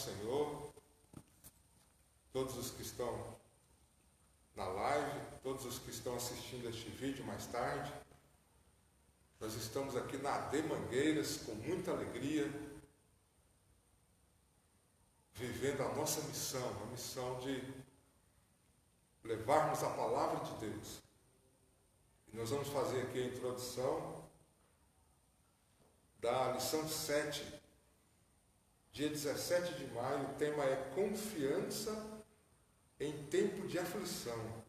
Senhor, todos os que estão na live, todos os que estão assistindo este vídeo mais tarde. Nós estamos aqui na AD Mangueiras com muita alegria, vivendo a nossa missão, a missão de levarmos a palavra de Deus. E nós vamos fazer aqui a introdução da lição 7, dia 17 de maio. O tema é confiança em tempo de aflição.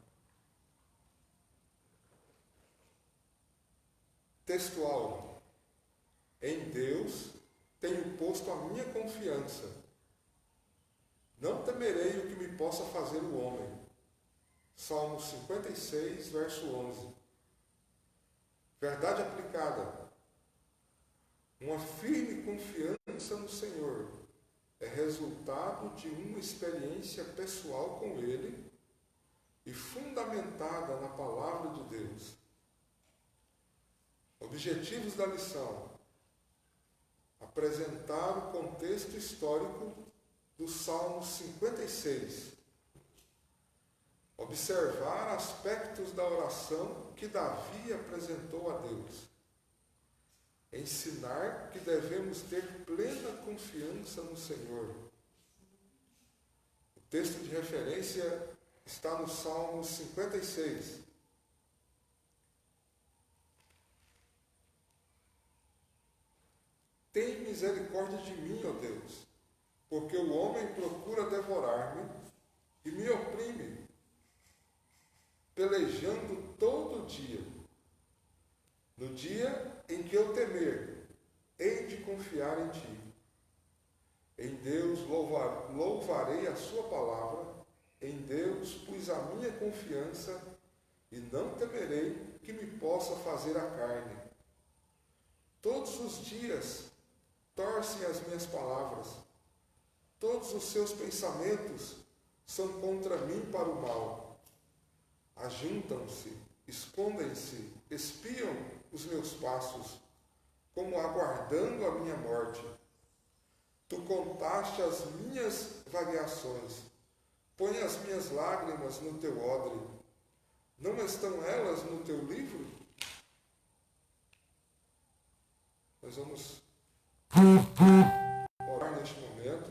Textual: em Deus tenho posto a minha confiança. Não temerei o que me possa fazer o homem. Salmo 56, verso 11. Verdade aplicada. Uma firme confiança no Senhor é resultado de uma experiência pessoal com Ele e fundamentada na palavra de Deus. Objetivos da lição: apresentar o contexto histórico do Salmo 56. Observar aspectos da oração que Davi apresentou a Deus. Ensinar que devemos ter plena confiança no Senhor. O texto de referência está no Salmo 56. Tem misericórdia de mim, ó Deus, porque o homem procura devorar-me e me oprime, pelejando todo dia. No dia em que eu temer, hei de confiar em Ti. Em Deus louvarei a Sua palavra, em Deus pus a minha confiança e não temerei que me possa fazer a carne. Todos os dias torcem as minhas palavras, todos os seus pensamentos são contra mim para o mal. Ajuntam-se, escondem-se, espiam os meus passos, como aguardando a minha morte. Tu contaste as minhas variações, põe as minhas lágrimas no teu odre. Não estão elas no teu livro? Nós vamos orar neste momento,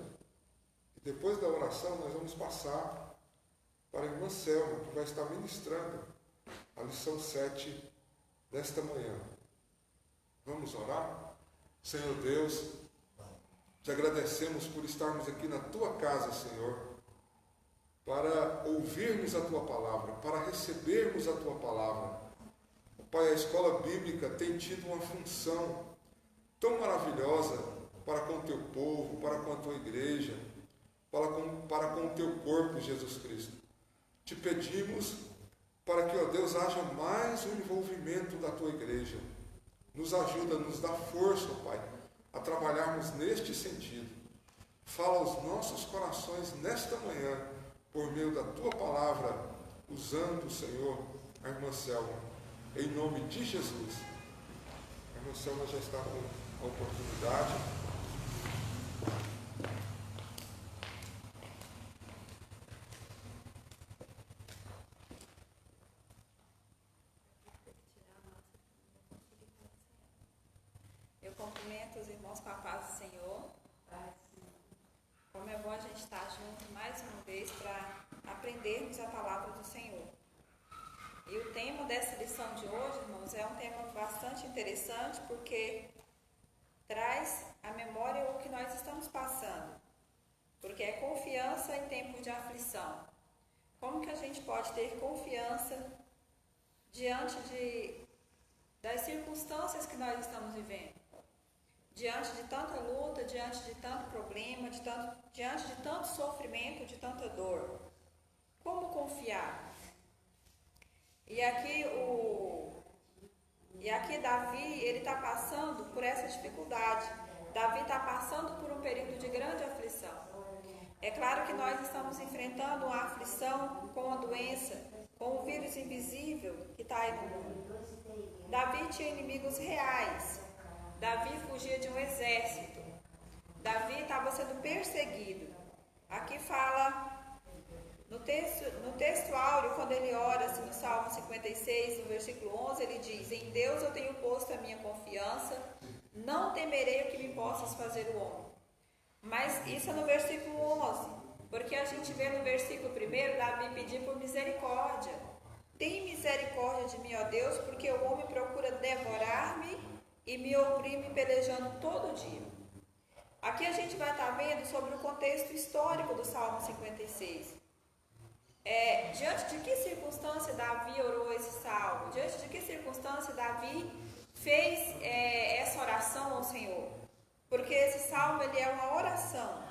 e depois da oração nós vamos passar para a irmã Selma, que vai estar ministrando a lição 7 desta manhã. Vamos orar? Senhor Deus, te agradecemos por estarmos aqui na tua casa, Senhor, para ouvirmos a tua palavra, para recebermos a tua palavra. Pai, a escola bíblica tem tido uma função tão maravilhosa para com o teu povo, para com a tua igreja, para com o teu corpo, Jesus Cristo. Te pedimos para que, ó Deus, haja mais um envolvimento da tua igreja. Nos ajuda, nos dá força, Pai, a trabalharmos neste sentido. Fala aos nossos corações nesta manhã, por meio da tua palavra, usando, Senhor, a irmã Selma, em nome de Jesus. A irmã Selma já está com a oportunidade. Eu cumprimento os irmãos com a paz do Senhor. Como é bom a gente estar junto mais uma vez para aprendermos a palavra do Senhor. E o tema dessa lição de hoje, irmãos, é um tema bastante interessante, porque traz à memória o que nós estamos passando. Porque é confiança em tempo de aflição. Como que a gente pode ter confiança diante das circunstâncias que nós estamos vivendo? Diante de tanta luta, diante de tanto problema, diante de tanto sofrimento, de tanta dor. Como confiar? E aqui Davi, ele está passando por essa dificuldade. Davi está passando por um período de grande aflição. É claro que nós estamos enfrentando uma aflição com a doença, com o vírus invisível que está aí no mundo. Davi tinha inimigos reais. Davi fugia de um exército. Davi estava sendo perseguido. Aqui fala, no texto áureo, quando ele ora, assim, no Salmo 56, no versículo 11, ele diz: em Deus eu tenho posto a minha confiança, não temerei o que me possas fazer o homem. Mas isso é no versículo 11, porque a gente vê no versículo 1, Davi pedir por misericórdia. Tem misericórdia de mim, ó Deus, porque o homem procura devorar-me e me oprime pelejando todo dia. Aqui a gente vai estar vendo sobre o contexto histórico do Salmo 56. Diante de que circunstância Davi orou esse salmo? Diante de que circunstância Davi fez essa oração ao Senhor? Porque esse salmo ele é uma oração.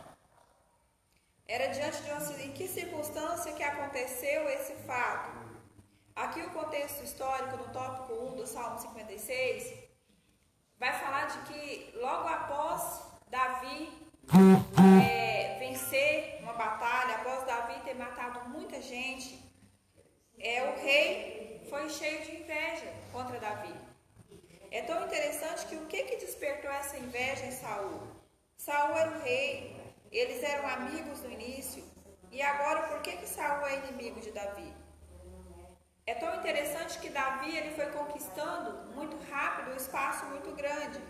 Era diante de em que circunstância que aconteceu esse fato? Aqui o contexto histórico, no tópico 1 do Salmo 56, vai falar de que logo após Davi vencer uma batalha, após Davi ter matado muita gente, o rei foi cheio de inveja contra Davi. É tão interessante que o que despertou essa inveja em Saul? Saul era o rei, eles eram amigos no início, e agora por que Saul é inimigo de Davi? É tão interessante que Davi ele foi conquistando muito rápido um espaço muito grande,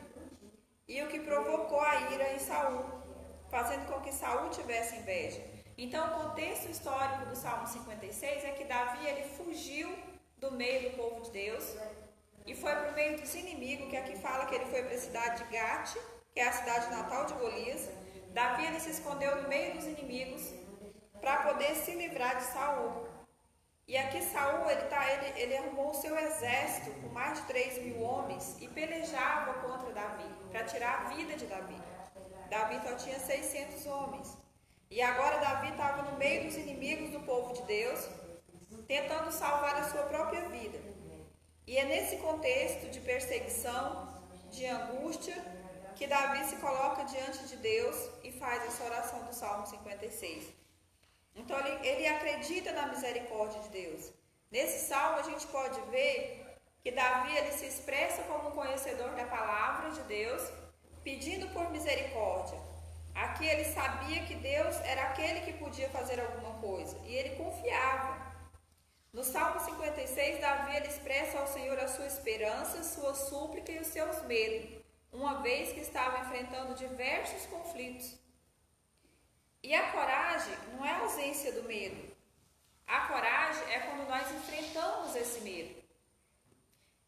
e o que provocou a ira em Saul, fazendo com que Saul tivesse inveja. Então o contexto histórico do Salmo 56 é que Davi ele fugiu do meio do povo de Deus e foi para o meio dos inimigos, que aqui fala que ele foi para a cidade de Gate, que é a cidade natal de Golias. Davi ele se escondeu no meio dos inimigos para poder se livrar de Saul. E aqui Saul ele arrumou o seu exército com mais de 3.000 homens e pelejava contra Davi, para tirar a vida de Davi. Davi só tinha 600 homens. E agora Davi estava no meio dos inimigos do povo de Deus, tentando salvar a sua própria vida. E é nesse contexto de perseguição, de angústia, que Davi se coloca diante de Deus e faz essa oração do Salmo 56. Então ele acredita na misericórdia de Deus. Nesse salmo a gente pode ver que Davi ele se expressa como um conhecedor da palavra de Deus, pedindo por misericórdia. Aqui ele sabia que Deus era aquele que podia fazer alguma coisa e ele confiava. No Salmo 56, Davi ele expressa ao Senhor a sua esperança, sua súplica e os seus medos, uma vez que estava enfrentando diversos conflitos. E a coragem não é a ausência do medo. A coragem é quando nós enfrentamos esse medo.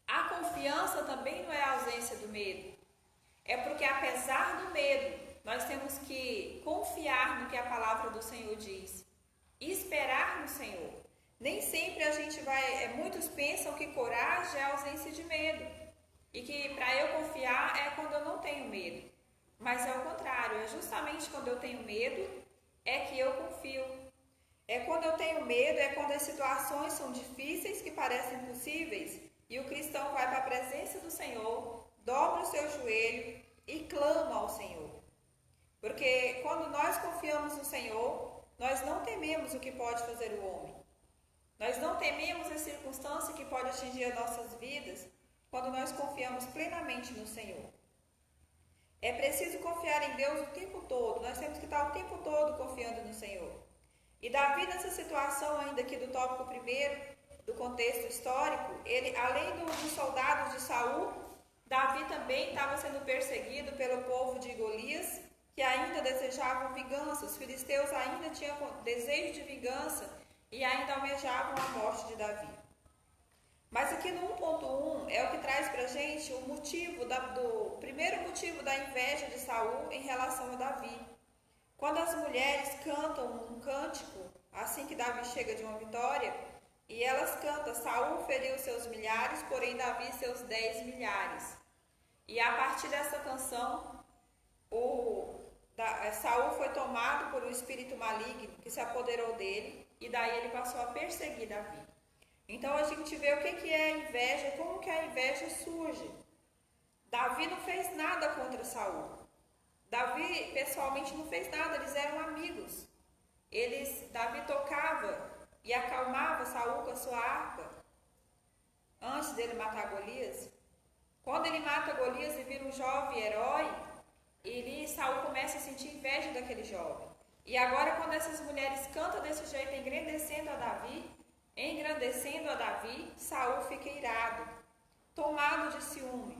A confiança também não é a ausência do medo. É porque apesar do medo, nós temos que confiar no que a palavra do Senhor diz. E esperar no Senhor. Nem sempre a gente muitos pensam que coragem é a ausência de medo. E que para eu confiar é quando eu não tenho medo. Mas é o contrário, é justamente quando eu tenho medo é que eu confio. É quando eu tenho medo, é quando as situações são difíceis, que parecem impossíveis, e o cristão vai para a presença do Senhor, dobra o seu joelho e clama ao Senhor. Porque quando nós confiamos no Senhor, nós não tememos o que pode fazer o homem. Nós não tememos a circunstância que pode atingir as nossas vidas, quando nós confiamos plenamente no Senhor. É preciso confiar em Deus o tempo todo. Nós temos que estar o tempo todo confiando no Senhor. E Davi, nessa situação ainda aqui do tópico 1, do contexto histórico, ele, além dos soldados de Saul, Davi também estava sendo perseguido pelo povo de Golias, que ainda desejavam vingança. Os filisteus ainda tinham desejo de vingança e ainda almejavam a morte de Davi. Mas aqui no 1.1 é o que traz para a gente o motivo do primeiro motivo da inveja de Saul em relação a Davi. Quando as mulheres cantam um cântico, assim que Davi chega de uma vitória, e elas cantam: Saul feriu seus milhares, porém Davi seus 10 milhares. E a partir dessa canção, Saul foi tomado por um espírito maligno que se apoderou dele, e daí ele passou a perseguir Davi. Então a gente vê o que é a inveja, como que a inveja surge. Davi não fez nada contra Saul. Davi pessoalmente não fez nada, eles eram amigos. Davi tocava e acalmava Saul com a sua harpa antes dele matar Golias. Quando ele mata Golias e vira um jovem herói, ele, Saul começa a sentir inveja daquele jovem. E agora, quando essas mulheres cantam desse jeito, engrandecendo a Davi, Saul fica irado, tomado de ciúme.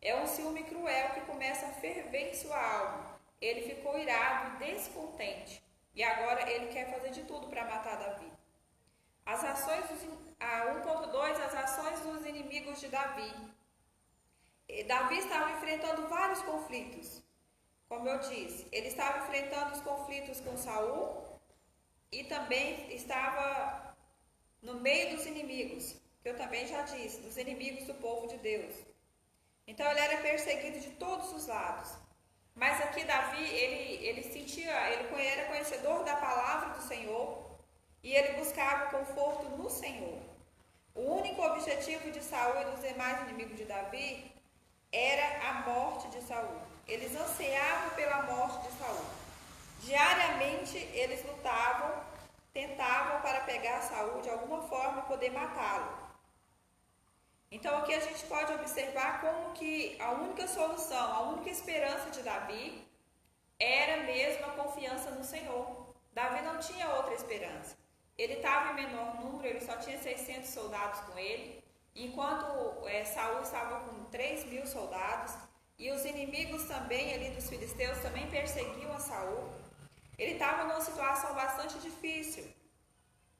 É um ciúme cruel que começa a ferver em sua alma. Ele ficou irado, descontente. E agora ele quer fazer de tudo para matar Davi. As ações 1.2, as ações dos inimigos de Davi. Davi estava enfrentando vários conflitos. Como eu disse, ele estava enfrentando os conflitos com Saul e também estava no meio dos inimigos, que eu também já disse, dos inimigos do povo de Deus. Então ele era perseguido de todos os lados. Mas aqui Davi, ele era conhecedor da palavra do Senhor e ele buscava conforto no Senhor. O único objetivo de Saul e dos demais inimigos de Davi era a morte de Saul. Eles ansiavam pela morte de Saul. Diariamente eles lutavam, tentavam para pegar Saul de alguma forma e poder matá-lo. Então aqui a gente pode observar como que a única solução, a única esperança de Davi era mesmo a confiança no Senhor. Davi não tinha outra esperança. Ele estava em menor número, ele só tinha 600 soldados com ele, enquanto Saul estava com 3.000 soldados, e os inimigos também ali dos filisteus também perseguiam a Saul. Ele estava numa situação bastante difícil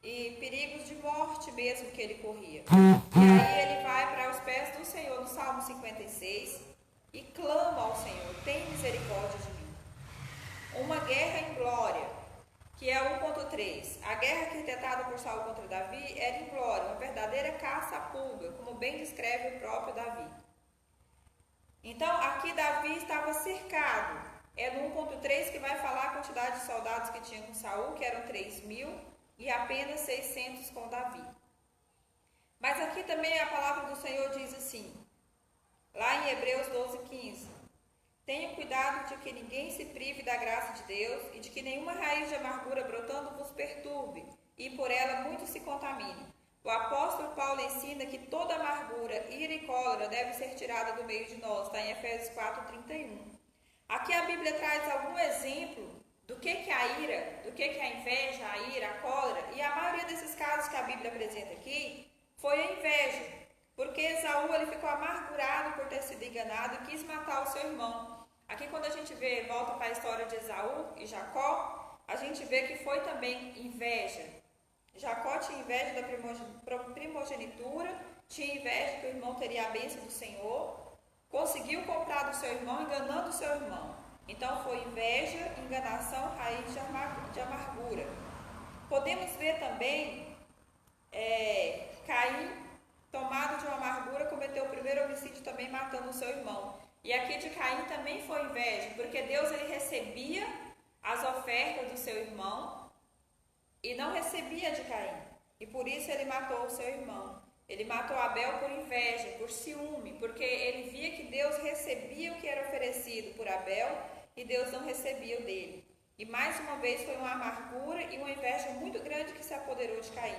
e perigos de morte mesmo que ele corria. E aí ele vai para os pés do Senhor no Salmo 56 e clama ao Senhor: tem misericórdia de mim. Uma guerra em glória, que é 1.3. A guerra arquitetada por Saul contra Davi era em glória, uma verdadeira caça à pulga, como bem descreve o próprio Davi. Então aqui Davi estava cercado. É no 1.3 que vai falar a quantidade de soldados que tinha com Saul, que eram 3.000 e apenas 600 com Davi. Mas aqui também a palavra do Senhor diz assim, lá em Hebreus 12:15: tenham cuidado de que ninguém se prive da graça de Deus e de que nenhuma raiz de amargura brotando vos perturbe e por ela muito se contamine. O apóstolo Paulo ensina que toda amargura, ira e cólera deve ser tirada do meio de nós, está em Efésios 4:31. Aqui a Bíblia traz algum exemplo do que é a ira, do que é a inveja, a ira, a cólera, e a maioria desses casos que a Bíblia apresenta aqui foi a inveja, porque Esaú ele ficou amargurado por ter sido enganado e quis matar o seu irmão. Aqui quando a gente volta para a história de Esaú e Jacó, a gente vê que foi também inveja. Jacó tinha inveja da primogenitura, tinha inveja que o irmão teria a bênção do Senhor, conseguiu comprar do seu irmão, enganando o seu irmão. Então foi inveja, enganação, raiz de amargura. Podemos ver também Caim, tomado de uma amargura, cometeu o primeiro homicídio também matando o seu irmão. E aqui de Caim também foi inveja, porque Deus ele recebia as ofertas do seu irmão e não recebia de Caim. E por isso ele matou o seu irmão. Ele matou Abel por inveja, por ciúme, porque ele via que Deus recebia o que era oferecido por Abel e Deus não recebia o dele. E mais uma vez foi uma amargura e uma inveja muito grande que se apoderou de Caim.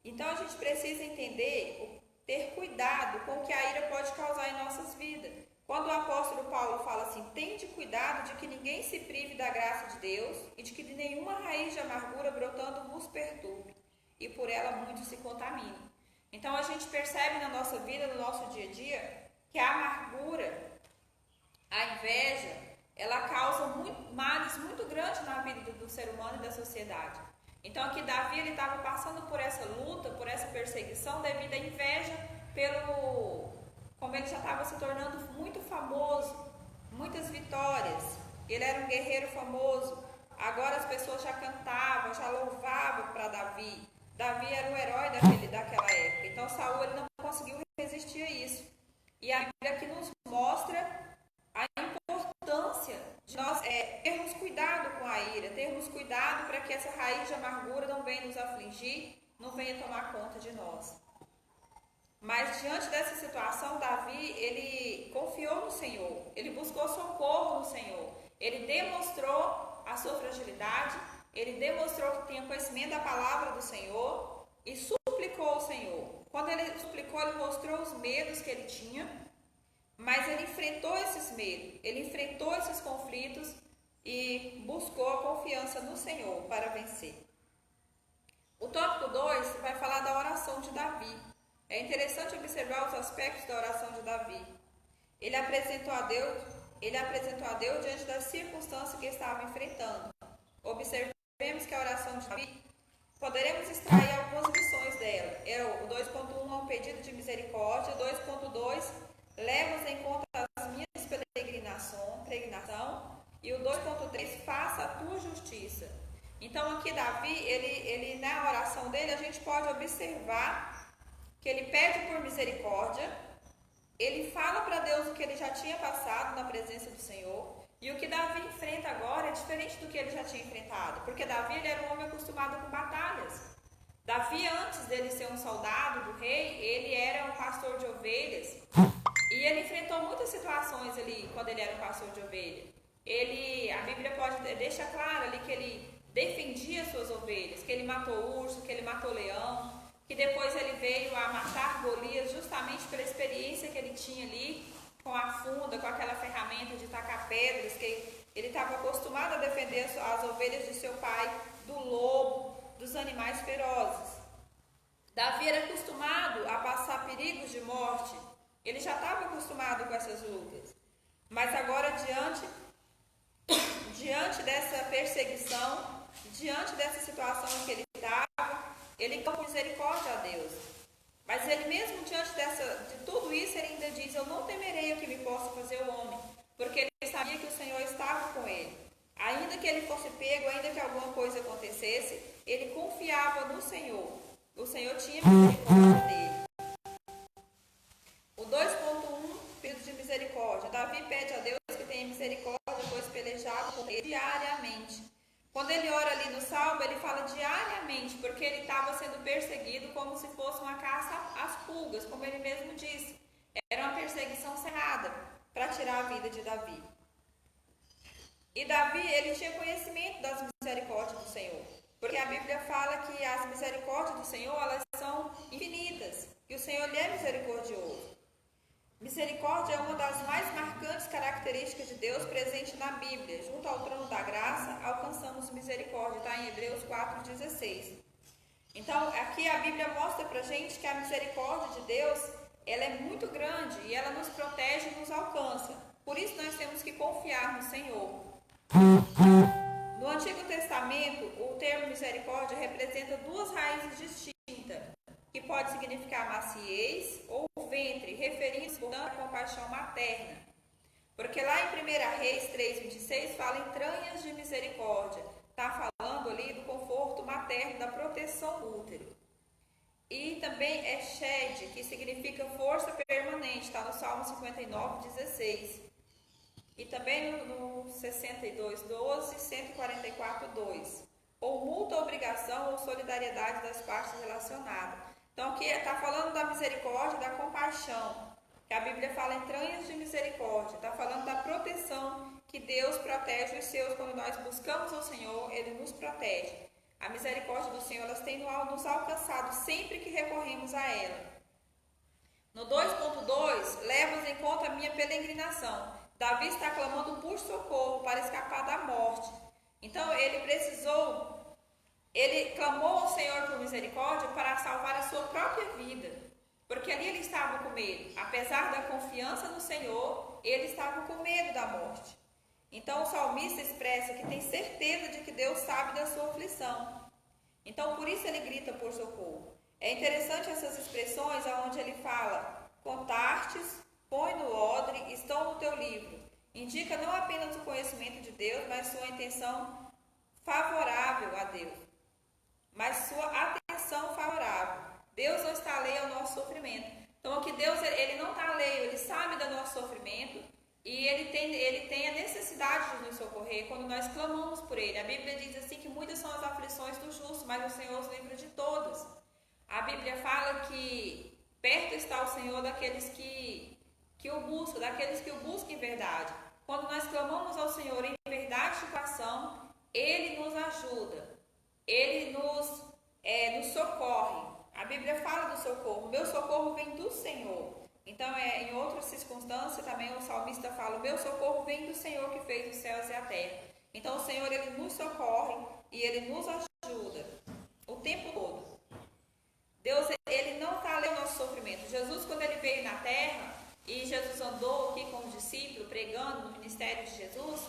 Então a gente precisa entender, ter cuidado com o que a ira pode causar em nossas vidas. Quando o apóstolo Paulo fala assim, tende cuidado de que ninguém se prive da graça de Deus e de que nenhuma raiz de amargura brotando vos perturbe e por ela muito se contamine. Então a gente percebe na nossa vida, no nosso dia a dia, que a amargura, a inveja, ela causa males muito grandes na vida do ser humano e da sociedade. Então aqui Davi ele estava passando por essa luta, por essa perseguição devido à inveja como ele já estava se tornando muito famoso, muitas vitórias. Ele era um guerreiro famoso. Agora as pessoas já cantavam, já louvavam para Davi. Davi era o herói daquela época. Então Saul ele não conseguiu resistir a isso. E a Bíblia aqui nos mostra a importância de nós termos cuidado com a ira, termos cuidado para que essa raiz de amargura não venha nos afligir, não venha tomar conta de nós. Mas diante dessa situação, Davi, ele confiou no Senhor, ele buscou socorro no Senhor, ele demonstrou a sua fragilidade, ele demonstrou que tinha conhecimento da palavra do Senhor e suplicou ao Senhor. Quando ele suplicou, ele mostrou os medos que ele tinha, mas ele enfrentou esses medos, ele enfrentou esses conflitos e buscou a confiança no Senhor para vencer. O tópico 2 vai falar da oração de Davi. É interessante observar os aspectos da oração de Davi. Ele apresentou a Deus diante das circunstâncias que estava enfrentando. Observemos que a oração de Davi, poderemos extrair algumas lições dela. O 2.1 é um pedido de misericórdia, 2.2, leva em conta as minhas peregrinação, e o 2.3, faça a tua justiça. Então aqui Davi, ele na oração dele, a gente pode observar que ele pede por misericórdia, ele fala para Deus o que ele já tinha passado na presença do Senhor, e o que Davi enfrenta agora é diferente do que ele já tinha enfrentado, porque Davi ele era um homem acostumado com batalhas. Davi, antes dele ser um soldado do rei, ele era um pastor de ovelhas, e ele enfrentou muitas situações ali quando ele era um pastor de ovelha. A Bíblia deixa claro ali que ele defendia suas ovelhas, que ele matou urso, que ele matou leão, que depois ele veio a matar Golias justamente pela experiência que ele tinha ali com a funda, com aquela ferramenta de tacar pedras, que ele estava acostumado a defender as ovelhas de seu pai do lobo, dos animais ferozes. Davi era acostumado a passar perigos de morte, ele já estava acostumado com essas lutas, mas agora diante dessa perseguição, diante dessa situação em que ele estava, ele clamou misericórdia a Deus. Mas ele mesmo diante de tudo isso, ele ainda diz, eu não temerei o que me possa fazer o homem, porque ele sabia que o Senhor estava com ele. Ainda que ele fosse pego, ainda que alguma coisa acontecesse, ele confiava no Senhor. O Senhor tinha misericórdia dele. O 2.1, pedido de misericórdia. Davi pede a Deus que tenha misericórdia, pois pelejava com ele diariamente. Quando ele ora ali no Salmo, ele fala diariamente, porque ele estava sendo perseguido como se fosse uma caça às pulgas, como ele mesmo disse. Era uma perseguição cerrada para tirar a vida de Davi. E Davi, ele tinha conhecimento das misericórdias do Senhor, porque a Bíblia fala que as misericórdias do Senhor, elas são infinitas, que o Senhor lhe é misericordioso. Misericórdia é uma das mais marcantes características de Deus presente na Bíblia. Junto ao trono da graça, alcançamos misericórdia. Está em Hebreus 4,16. Então, aqui a Bíblia mostra para a gente que a misericórdia de Deus, ela é muito grande e ela nos protege e nos alcança. Por isso, nós temos que confiar no Senhor. No Antigo Testamento, o termo misericórdia representa duas raízes distintas, que pode significar maciez ou ventre, referindo-se, portanto, à compaixão materna. Porque lá em 1 Reis 3,26 fala entranhas de misericórdia. Está falando ali do conforto materno, da proteção do útero. E também é shed, que significa força permanente. Está no Salmo 59,16. E também no 62,12 e 144,2. Ou multa, obrigação ou solidariedade das partes relacionadas. Então aqui está falando da misericórdia, da compaixão, que a Bíblia fala entranhas de misericórdia, está falando da proteção que Deus protege os seus. Quando nós buscamos ao Senhor, Ele nos protege. A misericórdia do Senhor, elas têm nos alcançado sempre que recorremos a ela. No 2.2, leva em conta a minha peregrinação. Davi está clamando por socorro para escapar da morte. Então ele clamou ao Senhor por misericórdia para salvar a sua própria vida, porque ali ele estava com medo. Apesar da confiança no Senhor, ele estava com medo da morte. Então o salmista expressa que tem certeza de que Deus sabe da sua aflição. Então por isso ele grita por socorro. É interessante essas expressões onde ele fala, contastes, põe no odre, estão no teu livro. Indica não apenas o conhecimento de Deus, mas sua intenção favorável a Deus. Mas sua atenção favorável. Deus não está alheio ao nosso sofrimento. Então aqui Deus ele não está alheio, Ele sabe do nosso sofrimento e ele tem a necessidade de nos socorrer quando nós clamamos por Ele. A Bíblia diz assim que muitas são as aflições do justo, mas o Senhor os livra de todas. A Bíblia fala que perto está o Senhor daqueles que o buscam, daqueles que o buscam em verdade. Quando nós clamamos ao Senhor em verdade de coração, Ele nos ajuda. Ele nos socorre. A Bíblia fala do socorro. Meu socorro vem do Senhor. Então, em outra circunstância, também o salmista fala: o meu socorro vem do Senhor que fez os céus e a terra. Então, o Senhor, ele nos socorre e ele nos ajuda o tempo todo. Deus, ele não está além do nosso sofrimento. Jesus, quando ele veio na terra, e Jesus andou aqui com os discípulos, pregando no ministério de Jesus,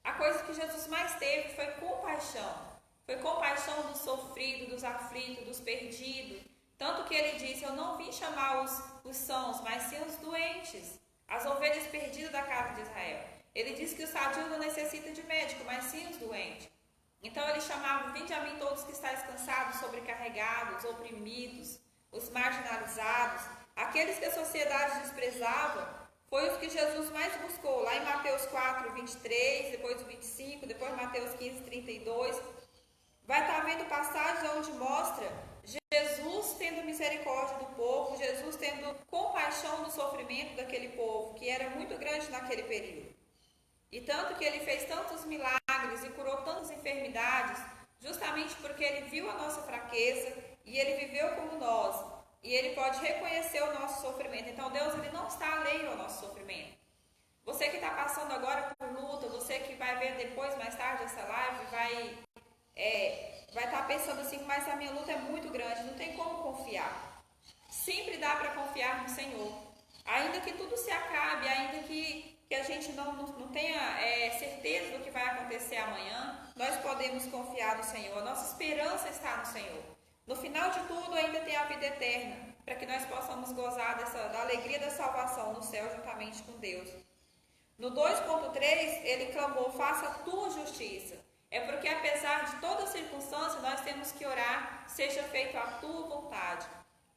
a coisa que Jesus mais teve foi compaixão. Foi compaixão dos sofridos, dos aflitos, dos perdidos. Tanto que ele disse: eu não vim chamar os sãos, mas sim os doentes, as ovelhas perdidas da casa de Israel. Ele disse que o sadio não necessita de médico, mas sim os doentes. Então ele chamava: vinde a mim todos que estáis cansados, sobrecarregados, oprimidos, os marginalizados, aqueles que a sociedade desprezava. Foi os que Jesus mais buscou, lá em Mateus 4, 23, depois o 25, depois Mateus 15, 32. Vai estar vendo passagens onde mostra Jesus tendo misericórdia do povo, Jesus tendo compaixão do sofrimento daquele povo, que era muito grande naquele período. E tanto que ele fez tantos milagres e curou tantas enfermidades, justamente porque ele viu a nossa fraqueza e ele viveu como nós. E ele pode reconhecer o nosso sofrimento. Então Deus, ele não está alheio ao nosso sofrimento. Você que está passando agora por luta, você que vai ver depois, mais tarde, essa live, vai estar pensando assim: mas a minha luta é muito grande, não tem como confiar. Sempre dá para confiar no Senhor. Ainda que tudo se acabe, ainda que a gente não tenha certeza do que vai acontecer amanhã, nós podemos confiar no Senhor. A nossa esperança está no Senhor. No final de tudo, ainda tem a vida eterna, para que nós possamos gozar da alegria da salvação no céu juntamente com Deus. No 2.3, ele clamou: faça a tua justiça. É porque, apesar de toda circunstância, nós temos que orar: seja feita a tua vontade.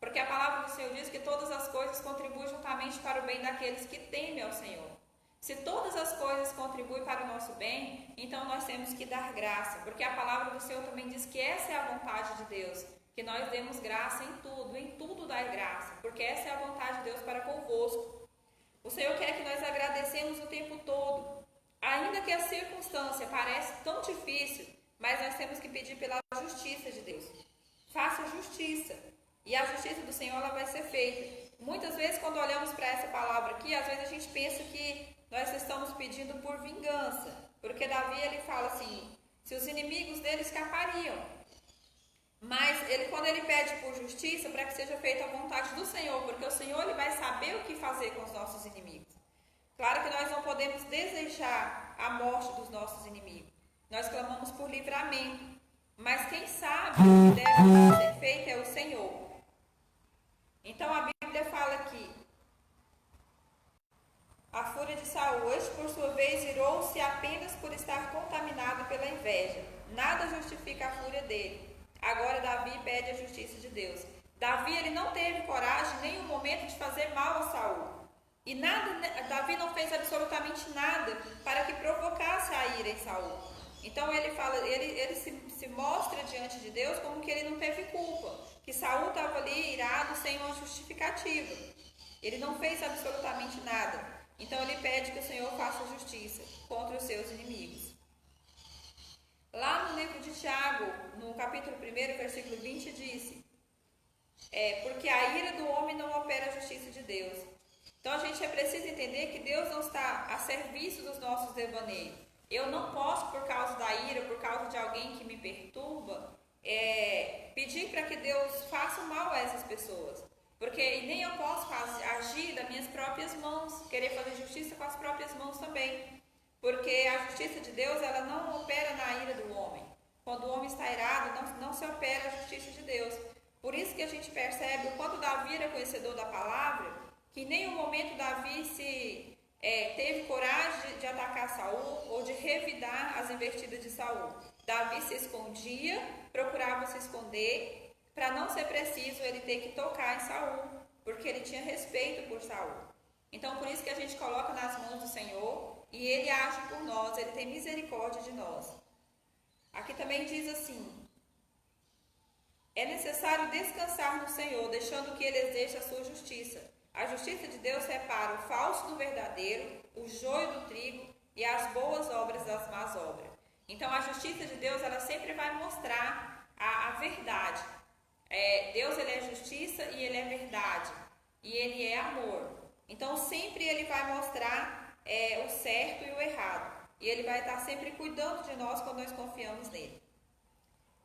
Porque a palavra do Senhor diz que todas as coisas contribuem juntamente para o bem daqueles que temem ao Senhor. Se todas as coisas contribuem para o nosso bem, então nós temos que dar graça, porque a palavra do Senhor também diz que essa é a vontade de Deus, que nós demos graça em tudo dar graça, porque essa é a vontade de Deus para convosco. O Senhor quer que nós agradecemos o tempo todo, ainda que a circunstância pareça tão difícil, mas nós temos que pedir pela justiça de Deus. Faça justiça, e a justiça do Senhor, ela vai ser feita. Muitas vezes, quando olhamos para essa palavra aqui, às vezes a gente pensa que nós estamos pedindo por vingança, porque Davi, ele fala assim: se os inimigos dele escapariam. Mas quando ele pede por justiça, para que seja feita a vontade do Senhor, porque o Senhor, ele vai saber o que fazer com os nossos inimigos. Claro que nós não podemos desejar a morte dos nossos inimigos. Nós clamamos por livramento, mas quem sabe o que deve ser feito é o Senhor. Então a Bíblia fala aqui: a fúria de Saul, este por sua vez irou-se apenas por estar contaminado pela inveja. Nada justifica a fúria dele. Agora Davi pede a justiça de Deus. Davi, ele não teve coragem em nenhum momento de fazer mal a Saul. E Davi não fez absolutamente nada para que provocasse a ira em Saul. Então ele fala, ele se mostra diante de Deus como que ele não teve culpa, que Saul estava ali irado sem uma justificativa. Ele não fez absolutamente nada. Então ele pede que o Senhor faça justiça contra os seus inimigos. Lá no livro de Tiago, no capítulo 1, versículo 20, diz: porque a ira do homem não opera a justiça de Deus. Então a gente precisa entender que Deus não está a serviço dos nossos devaneios. Eu não posso, por causa da ira, por causa de alguém que me perturba, pedir para que Deus faça mal a essas pessoas. Porque nem eu posso agir das minhas próprias mãos, querer fazer justiça com as próprias mãos também. Porque a justiça de Deus, ela não opera na ira do homem. Quando o homem está irado, não se opera a justiça de Deus. Por isso que a gente percebe, quando Davi era conhecedor da palavra, que em nenhum momento Davi teve coragem de atacar Saul ou de revidar as investidas de Saul. Davi se escondia, procurava se esconder, para não ser preciso ele ter que tocar em Saul, porque ele tinha respeito por Saul. Então, por isso que a gente coloca nas mãos do Senhor e ele age por nós, ele tem misericórdia de nós. Aqui também diz assim: é necessário descansar no Senhor, deixando que ele exerça a sua justiça. A justiça de Deus separa o falso do verdadeiro, o joio do trigo e as boas obras das más obras. Então, a justiça de Deus, ela sempre vai mostrar a verdade. Deus, ele é justiça e ele é verdade. E ele é amor. Então sempre ele vai mostrar o certo e o errado. E ele vai estar sempre cuidando de nós quando nós confiamos nele.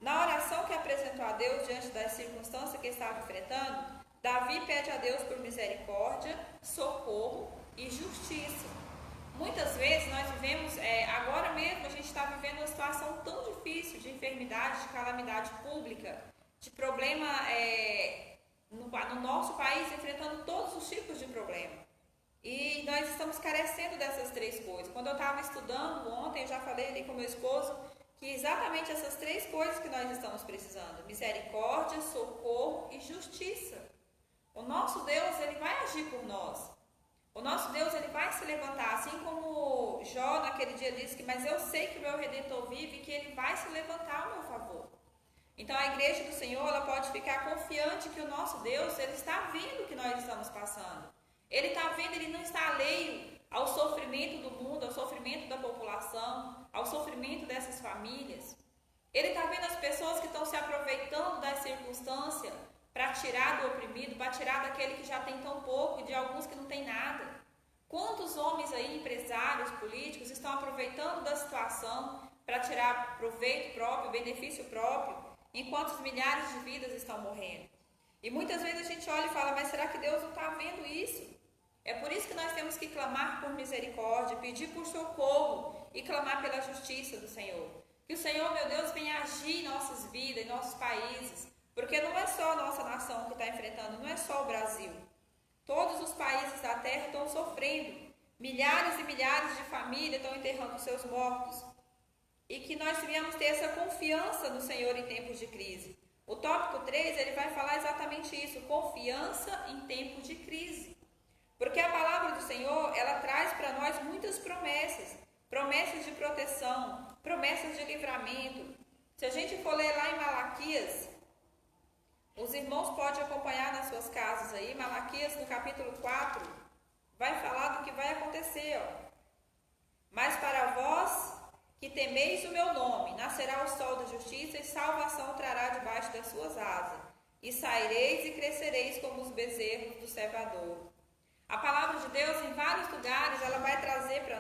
Na oração que apresentou a Deus diante das circunstâncias que estava enfrentando, Davi pede a Deus por misericórdia, socorro e justiça. Muitas vezes nós vivemos, agora mesmo a gente está vivendo uma situação tão difícil de enfermidade, de calamidade pública, de problema no nosso país, enfrentando todos os tipos de problema. E nós estamos carecendo dessas três coisas. Quando eu estava estudando ontem, eu já falei ali com meu esposo, que exatamente essas três coisas que nós estamos precisando: misericórdia, socorro e justiça. O nosso Deus, ele vai agir por nós. O nosso Deus, ele vai se levantar, assim como Jó naquele dia disse que, mas eu sei que o meu Redentor vive e que ele vai se levantar ao meu favor. Então a igreja do Senhor, ela pode ficar confiante que o nosso Deus, ele está vendo o que nós estamos passando. Ele está vendo, ele não está alheio ao sofrimento do mundo, ao sofrimento da população, ao sofrimento dessas famílias. Ele está vendo as pessoas que estão se aproveitando da circunstância para tirar do oprimido, para tirar daquele que já tem tão pouco e de alguns que não tem nada. Quantos homens aí, empresários, políticos, estão aproveitando da situação para tirar proveito próprio, benefício próprio, enquanto milhares de vidas estão morrendo? E muitas vezes a gente olha e fala, mas será que Deus não está vendo isso? É por isso que nós temos que clamar por misericórdia, pedir por socorro e clamar pela justiça do Senhor. Que o Senhor, meu Deus, venha agir em nossas vidas, em nossos países, porque não é só a nossa nação que está enfrentando, não é só o Brasil. Todos os países da terra estão sofrendo. Milhares e milhares de famílias estão enterrando seus mortos. E que nós venhamos ter essa confiança no Senhor em tempos de crise. O tópico 3, ele vai falar exatamente isso, confiança em tempos de crise. Porque a palavra do Senhor, ela traz para nós muitas promessas. Promessas de proteção, promessas de livramento. Se a gente for ler lá em Malaquias, os irmãos podem acompanhar nas suas casas aí, Malaquias no capítulo 4, vai falar do que vai acontecer. Ó. Mas para vós que temeis o meu nome, nascerá o sol da justiça e salvação trará debaixo das suas asas. E saireis e crescereis como os bezerros do cevadouro. A palavra de Deus, em vários lugares, ela vai trazer para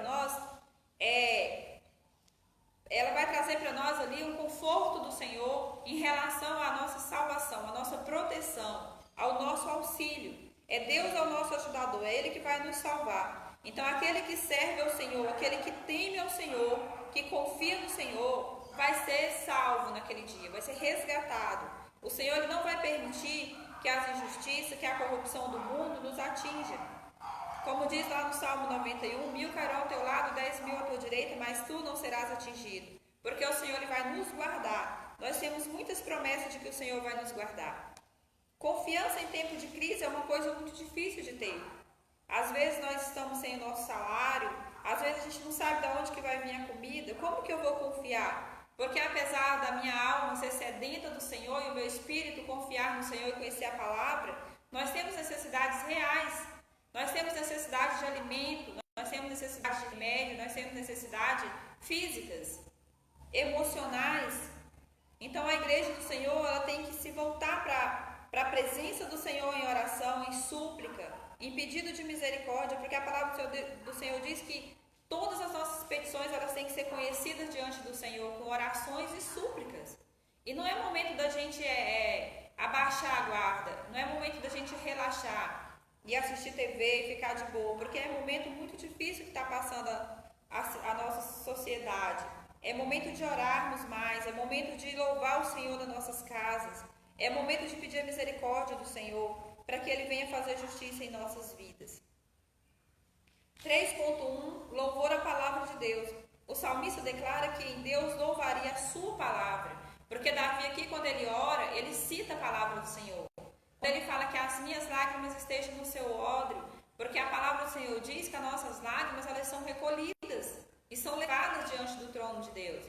nós ali um conforto do Senhor em relação à nossa salvação, à nossa proteção, ao nosso auxílio. É Deus é o nosso ajudador, é Ele que vai nos salvar. Então aquele que serve ao Senhor, aquele que teme ao Senhor, que confia no Senhor, vai ser salvo naquele dia, vai ser resgatado. O Senhor, ele não vai permitir que as injustiças, que a corrupção do mundo nos atinja. Como diz lá no Salmo 91, 1000 cairão ao teu lado, 10.000 à tua direita, mas tu não serás atingido. Porque o Senhor, ele vai nos guardar. Nós temos muitas promessas de que o Senhor vai nos guardar. Confiança em tempo de crise é uma coisa muito difícil de ter. Às vezes nós estamos sem o nosso salário, às vezes a gente não sabe de onde que vai vir a comida. Como que eu vou confiar? Porque apesar da minha alma ser sedenta do Senhor e o meu espírito confiar no Senhor e conhecer a palavra, nós temos necessidades reais. Nós temos necessidade de alimento, nós temos necessidade de remédio, nós temos necessidade físicas, emocionais. Então a igreja do Senhor, ela tem que se voltar para a presença do Senhor em oração, em súplica, em pedido de misericórdia, porque a palavra do Senhor diz que todas as nossas petições, elas têm que ser conhecidas diante do Senhor com orações e súplicas. E não é momento da gente abaixar a guarda, não é momento da gente relaxar e assistir TV e ficar de boa, porque é um momento muito difícil que está passando a nossa sociedade. É momento de orarmos mais, é momento de louvar o Senhor nas nossas casas, é momento de pedir a misericórdia do Senhor, para que Ele venha fazer justiça em nossas vidas. 3.1, louvor à palavra de Deus. O salmista declara que em Deus louvaria a sua palavra, porque Davi aqui, quando ele ora, ele cita a palavra do Senhor. Ele fala que as minhas lágrimas estejam no seu odre, porque a palavra do Senhor diz que as nossas lágrimas, elas são recolhidas e são levadas diante do trono de Deus.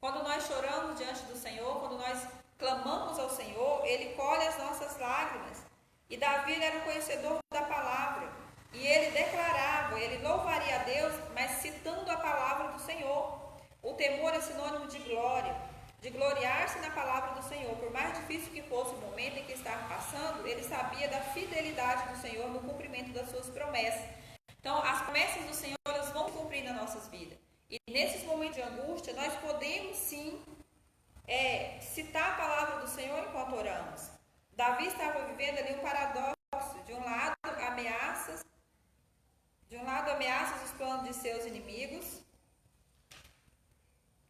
Quando nós choramos diante do Senhor, quando nós clamamos ao Senhor, Ele colhe as nossas lágrimas. E Davi era o conhecedor da palavra, e ele declarava, ele louvaria a Deus, mas citando a palavra do Senhor. O temor é sinônimo de glória. de gloriar-se na palavra do Senhor. Por mais difícil que fosse o momento em que estava passando, ele sabia da fidelidade do Senhor no cumprimento das suas promessas. Então, as promessas do Senhor, elas vão cumprir nas nossas vidas. E nesses momentos de angústia, nós podemos sim citar a palavra do Senhor enquanto oramos. Davi estava vivendo ali um paradoxo. De um lado, ameaças os planos de seus inimigos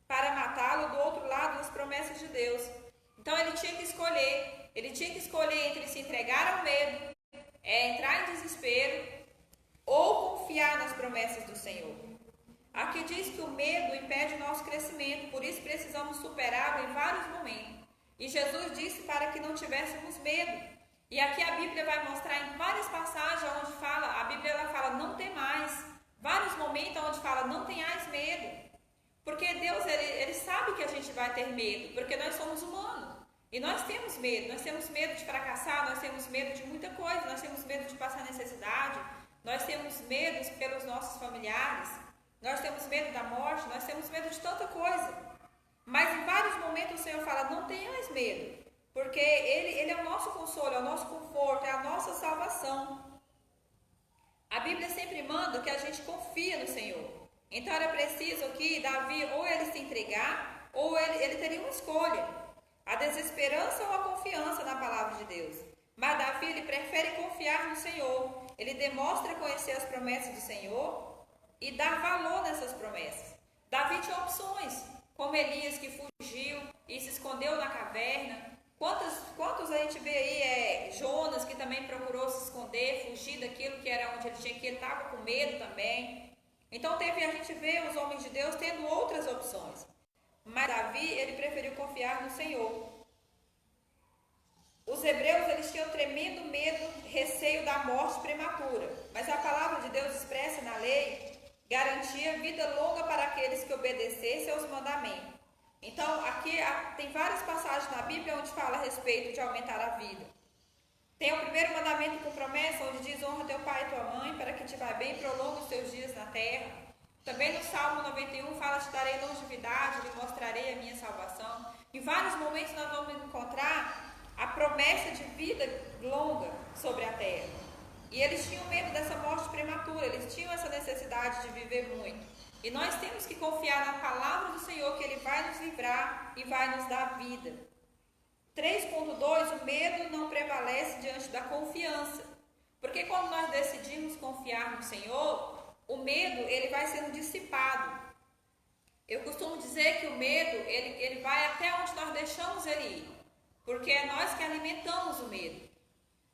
para matá-lo, do outro lado, as promessas de Deus. Então, ele tinha que escolher entre se entregar ao medo, entrar em desespero, ou confiar nas promessas do Senhor. Aqui diz que o medo impede o nosso crescimento, por isso precisamos superá-lo em vários momentos. E Jesus disse para que não tivéssemos medo. E aqui a Bíblia vai mostrar em várias passagens onde a Bíblia ela fala não temais, vários momentos onde fala não tenhais medo. Porque Deus, ele sabe que a gente vai ter medo, porque nós somos humanos. E nós temos medo de fracassar, nós temos medo de muita coisa, nós temos medo de passar necessidade, nós temos medo pelos nossos familiares, nós temos medo da morte, nós temos medo de tanta coisa. Mas em vários momentos o Senhor fala, não tenhais medo, porque Ele é o nosso consolo, é o nosso conforto, é a nossa salvação. A Bíblia sempre manda que a gente confia no Senhor. Então era preciso aqui, Davi, ou ele se entregar, ou ele teria uma escolha. A desesperança ou a confiança na palavra de Deus. Mas Davi, ele prefere confiar no Senhor. Ele demonstra conhecer as promessas do Senhor e dar valor nessas promessas. Davi tinha opções, como Elias que fugiu e se escondeu na caverna. Quantos a gente vê aí, Jonas que também procurou se esconder, fugir daquilo que era onde ele tinha que ir, ele estava com medo também. Então a gente vê os homens de Deus tendo outras opções. Mas Davi, ele preferiu confiar no Senhor. Os hebreus, eles tinham tremendo medo, receio da morte prematura. Mas a palavra de Deus expressa na lei garantia vida longa para aqueles que obedecessem aos mandamentos. Então, aqui tem várias passagens na Bíblia onde fala a respeito de aumentar a vida. Tem o primeiro mandamento com promessa, onde diz, honra teu pai e tua mãe, para que te vá bem e prolongue os teus dias na terra. Também no Salmo 91 fala, te darei longevidade, lhe mostrarei a minha salvação. Em vários momentos nós vamos encontrar a promessa de vida longa sobre a terra. E eles tinham medo dessa morte prematura, eles tinham essa necessidade de viver muito. E nós temos que confiar na palavra do Senhor, que Ele vai nos livrar e vai nos dar vida. 3.2, o medo não prevalece diante da confiança. Porque quando nós decidimos confiar no Senhor, o medo, ele vai sendo dissipado. Eu costumo dizer que o medo, ele vai até onde nós deixamos ele ir. Porque é nós que alimentamos o medo.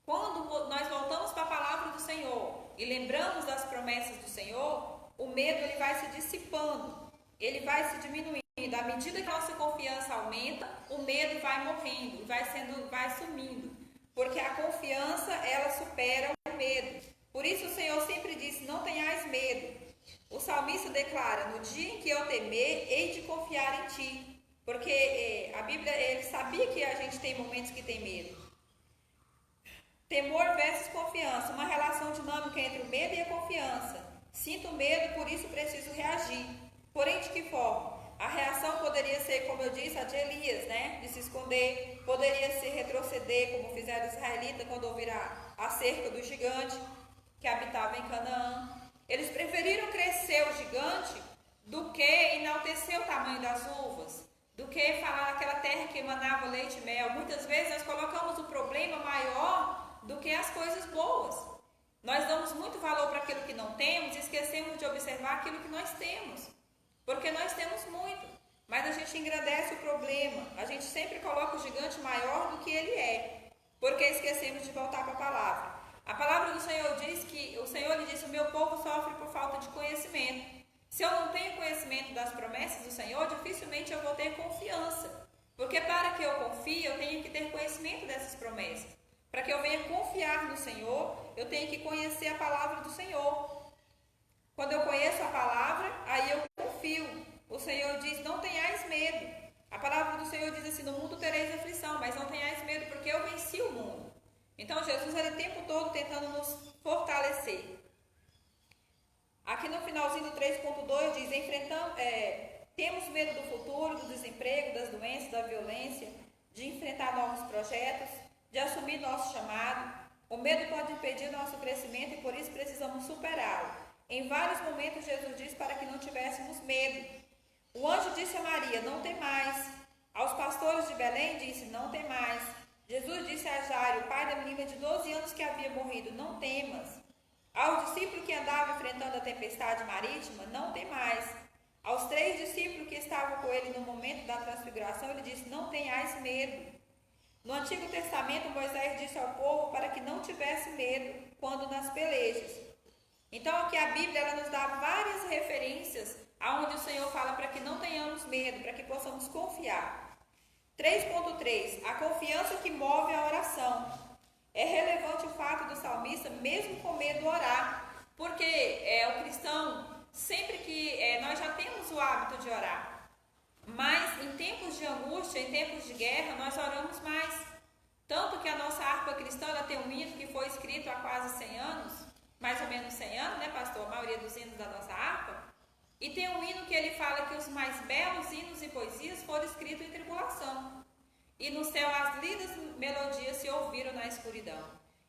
Quando nós voltamos para a palavra do Senhor e lembramos das promessas do Senhor, o medo ele vai se dissipando, ele vai se diminuindo. À medida que a nossa confiança aumenta, o medo vai morrendo, vai sumindo. Porque a confiança, ela supera o medo. Por isso o Senhor sempre disse, não tenhais medo. O salmista declara, no dia em que eu temer, hei de confiar em ti. Porque a Bíblia, ele sabia que a gente tem momentos que tem medo. Temor versus confiança, uma relação dinâmica entre o medo e a confiança. Sinto medo, por isso preciso reagir. Porém, de que forma? A reação poderia ser, como eu disse, a de Elias, né? De se esconder. Poderia ser retroceder, como fizeram os israelitas quando ouviram a cerca do gigante que habitava em Canaã. Eles preferiram crescer o gigante do que enaltecer o tamanho das uvas, do que falar naquela terra que emanava leite e mel. Muitas vezes nós colocamos o problema maior do que as coisas boas. Nós damos muito valor para aquilo que não temos e esquecemos de observar aquilo que nós temos. Porque nós temos muito, mas a gente engrandece o problema. A gente sempre coloca o gigante maior do que ele é, porque esquecemos de voltar para a palavra. A palavra do Senhor diz que, o Senhor lhe disse, o meu povo sofre por falta de conhecimento. Se eu não tenho conhecimento das promessas do Senhor, dificilmente eu vou ter confiança. Porque para que eu confie, eu tenho que ter conhecimento dessas promessas. Para que eu venha confiar no Senhor, eu tenho que conhecer a palavra do Senhor. Quando eu conheço a palavra, aí eu confio. O Senhor diz, não tenhais medo. A palavra do Senhor diz assim, no mundo tereis aflição, mas não tenhais medo, porque eu venci o mundo. Então Jesus, ele o tempo todo tentando nos fortalecer. Aqui no finalzinho do 3.2 diz, temos medo do futuro, do desemprego, desemprego, das doenças, da violência, de enfrentar novos projetos, de assumir nosso chamado. O medo pode impedir nosso crescimento e por isso precisamos superá-lo. Em vários momentos Jesus disse para que não tivéssemos medo. O anjo disse a Maria, não tem mais. Aos pastores de Belém disse, não tem mais. Jesus disse a Jairo, pai da menina de 12 anos que havia morrido, não temas. Ao discípulo que andava enfrentando a tempestade marítima, não tem mais. Aos 3 discípulos que estavam com ele no momento da transfiguração, ele disse, não tenhais medo. No Antigo Testamento, Moisés disse ao povo para que não tivesse medo quando nas pelejas. Então aqui a Bíblia ela nos dá várias referências aonde o Senhor fala para que não tenhamos medo, para que possamos confiar. 3.3. A confiança que move a oração. É relevante o fato do salmista, mesmo com medo, orar, porque o cristão, sempre que nós já temos o hábito de orar, mas em tempos de angústia, em tempos de guerra, nós oramos mais. Tanto que a nossa harpa cristã ela tem um hino que foi escrito há quase 100 anos, mais ou menos 100 anos, né, pastor? A maioria dos hinos da nossa harpa. E tem um hino que ele fala que os mais belos hinos e poesias foram escritos em tribulação. E no céu as lindas melodias se ouviram na escuridão.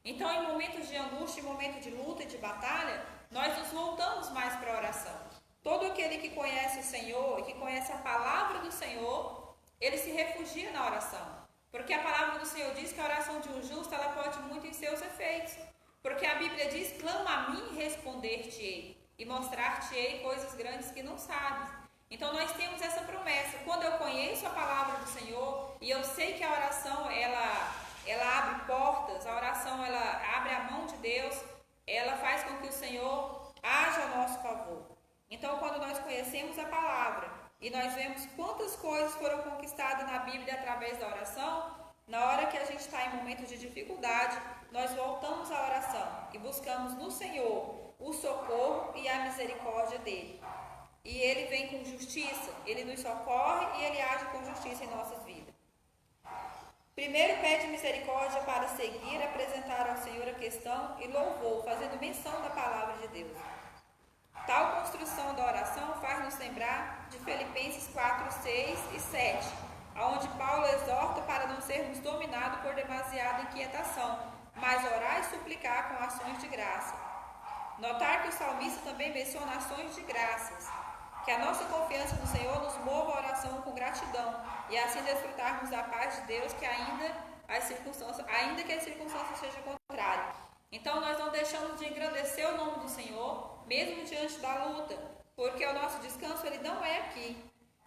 Então, em momentos de angústia, em momentos de luta e de batalha, nós nos voltamos mais para a oração. Todo aquele que conhece o Senhor e que conhece a palavra do Senhor, ele se refugia na oração. Porque a palavra do Senhor diz que a oração de um justo, ela pode muito em seus efeitos. Porque a Bíblia diz, clama a mim e responder-te-ei. E mostrar-te-ei coisas grandes que não sabes. Então nós temos essa promessa. Quando eu conheço a palavra do Senhor e eu sei que a oração ela abre portas, a oração ela abre a mão de Deus, ela faz com que o Senhor haja a nosso favor. Então quando nós conhecemos a palavra e nós vemos quantas coisas foram conquistadas na Bíblia através da oração, na hora que a gente está em momentos de dificuldade, nós voltamos à oração e buscamos no Senhor o socorro e a misericórdia dele. E ele vem com justiça, ele nos socorre e ele age com justiça em nossas vidas. Primeiro pede misericórdia para seguir, apresentar ao Senhor a questão e louvor, fazendo menção da palavra de Deus. Tal construção da oração faz-nos lembrar de Filipenses 4, 6 e 7, onde Paulo exorta para não sermos dominados por demasiada inquietação, mas orar e suplicar com ações de graça. Notar que o salmista também menciona ações de graças, que a nossa confiança no Senhor nos mova a oração com gratidão e assim desfrutarmos da paz de Deus ainda que as circunstâncias sejam contrárias. Então nós não deixamos de engrandecer o nome do Senhor, mesmo diante da luta, porque o nosso descanso ele não é aqui.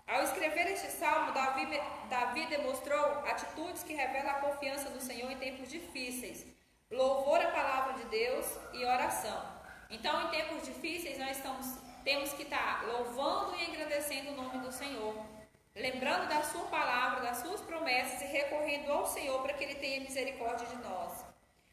Ao escrever este salmo, Davi demonstrou atitudes que revelam a confiança no Senhor em tempos difíceis, louvor à palavra de Deus e oração. Então, em tempos difíceis, nós temos que estar louvando e agradecendo o nome do Senhor, lembrando da sua palavra, das suas promessas e recorrendo ao Senhor para que Ele tenha misericórdia de nós.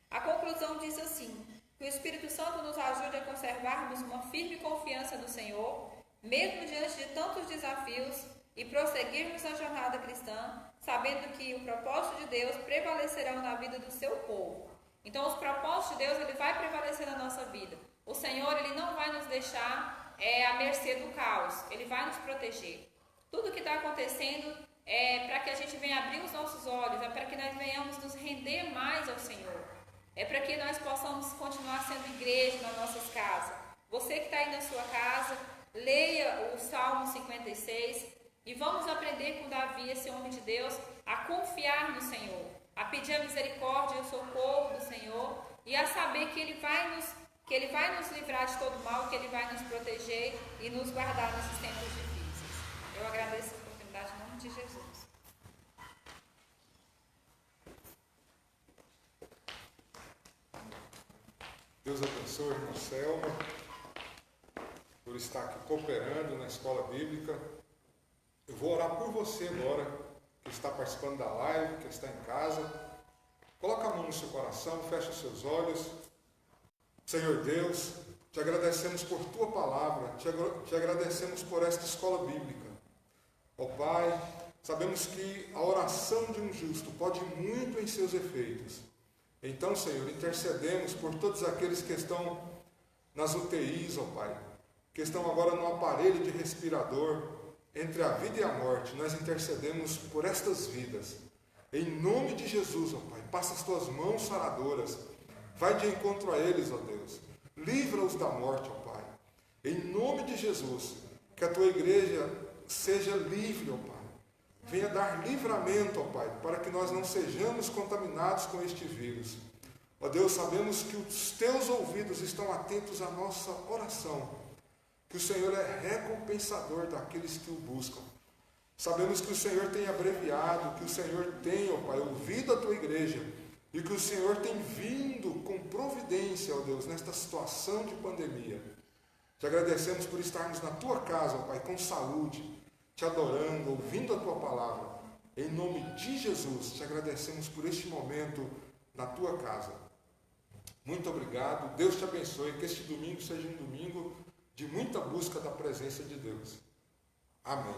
A conclusão diz assim, que o Espírito Santo nos ajude a conservarmos uma firme confiança no Senhor, mesmo diante de tantos desafios, e prosseguirmos a jornada cristã, sabendo que o propósito de Deus prevalecerá na vida do seu povo. Então, os propósitos de Deus, ele vai prevalecer na nossa vida. O Senhor, ele não vai nos deixar à mercê do caos, ele vai nos proteger. Tudo que está acontecendo é para que a gente venha abrir os nossos olhos, é para que nós venhamos nos render mais ao Senhor. É para que nós possamos continuar sendo igreja nas nossas casas. Você que está aí na sua casa, leia o Salmo 56 e vamos aprender com Davi, esse homem de Deus, a confiar no Senhor, a pedir a misericórdia e o socorro do Senhor e a saber que Ele vai nos livrar de todo mal, que Ele vai nos proteger e nos guardar nesses tempos difíceis. Eu agradeço a oportunidade em nome de Jesus. Deus abençoe, irmã Selma, por estar aqui cooperando na escola bíblica. Eu vou orar por você agora, que está participando da live, que está em casa. Coloca a mão no seu coração, fecha os seus olhos. Senhor Deus, te agradecemos por tua palavra, te agradecemos por esta escola bíblica. Ó Pai, sabemos que a oração de um justo pode muito em seus efeitos. Então, Senhor, intercedemos por todos aqueles que estão nas UTIs, ó Pai, que estão agora no aparelho de respirador. entre a vida e a morte, nós intercedemos por estas vidas. Em nome de Jesus, ó Pai, passa as tuas mãos saradoras, vai de encontro a eles, ó Deus, livra-os da morte, ó Pai. Em nome de Jesus, que a tua igreja seja livre, ó Pai. Venha dar livramento, ó Pai, para que nós não sejamos contaminados com este vírus. Ó Deus, sabemos que os teus ouvidos estão atentos à nossa oração, que o Senhor é recompensador daqueles que o buscam. Sabemos que o Senhor tem abreviado, que o Senhor tem, ó Pai, ouvido a tua igreja, e que o Senhor tem vindo com providência, ó Deus, nesta situação de pandemia. Te agradecemos por estarmos na tua casa, ó Pai, com saúde, te adorando, ouvindo a tua palavra. Em nome de Jesus, te agradecemos por este momento na tua casa. Muito obrigado, Deus te abençoe, que este domingo seja um domingo de muita busca da presença de Deus. Amém.